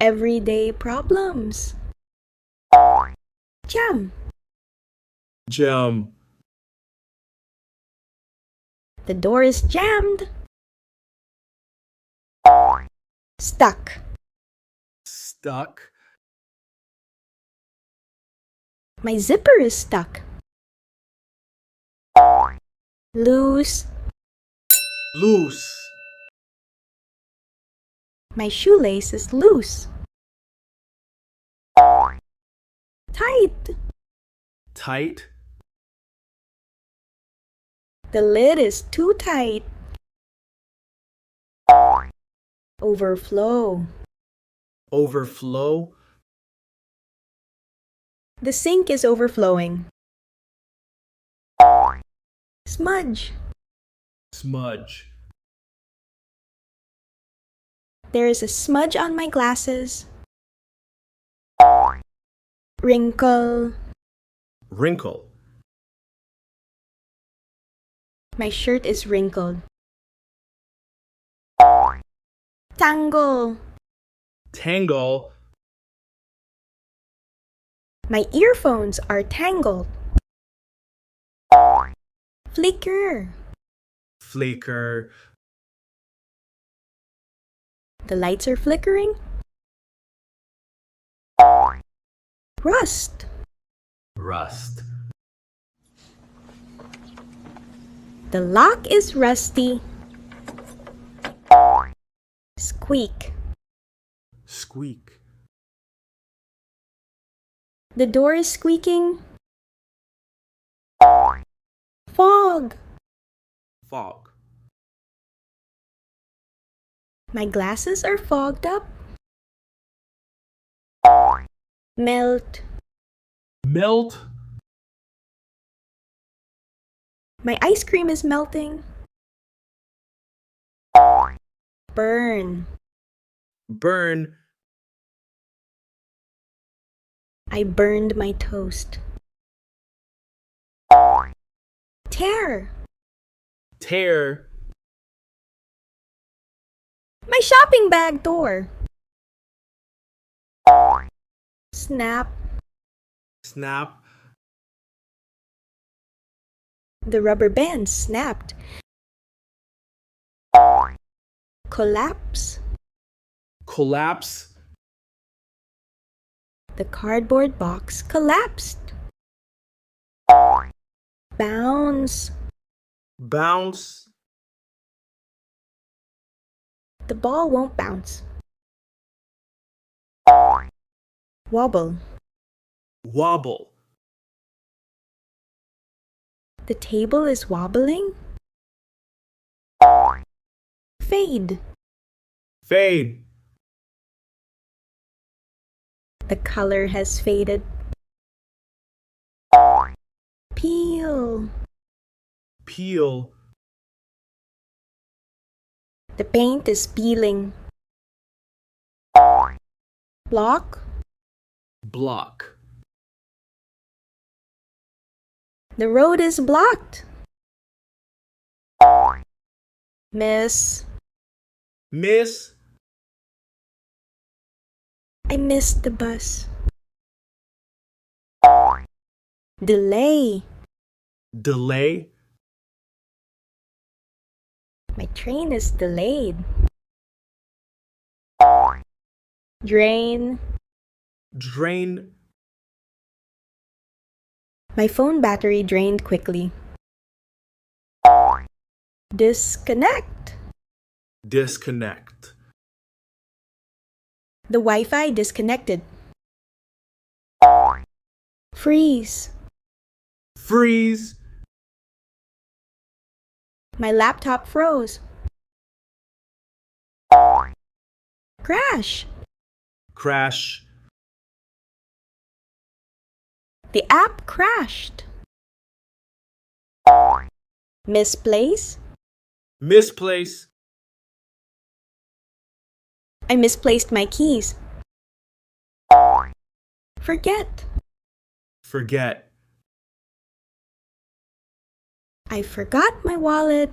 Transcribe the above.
Everyday problems. Jam. Jam. The door is jammed. Stuck. Stuck. My zipper is stuck. Loose. Loose. My shoelace is loose. Tight. Tight. The lid is too tight. Overflow. Overflow. The sink is overflowing. Smudge. Smudge. There is a smudge on my glasses. Wrinkle. Wrinkle. My shirt is wrinkled. Tangle. Tangle. My earphones are tangled. Flicker. Flicker. The lights are flickering. Rust. Rust. The lock is rusty. Squeak. Squeak. The door is squeaking. Fog. Fog. My glasses are fogged up. Melt. Melt. My ice cream is melting. Burn. Burn. I burned my toast. Tear. Tear. My shopping bag door. Snap. Snap. The rubber band snapped. Collapse. Collapse. The cardboard box collapsed. Bounce. Bounce. The ball won't bounce. Wobble. Wobble. The table is wobbling. Fade. Fade. The color has faded. Peel. Peel. The paint is peeling. Block. Block. The road is blocked. Miss. Miss. I missed the bus. Delay. Delay. My train is delayed. Drain. Drain. My phone battery drained quickly. Disconnect. Disconnect. The Wi-Fi disconnected. Freeze. Freeze. My laptop froze. Crash. Crash. The app crashed. Misplace. Misplace. I misplaced my keys. Forget. Forget. I forgot my wallet.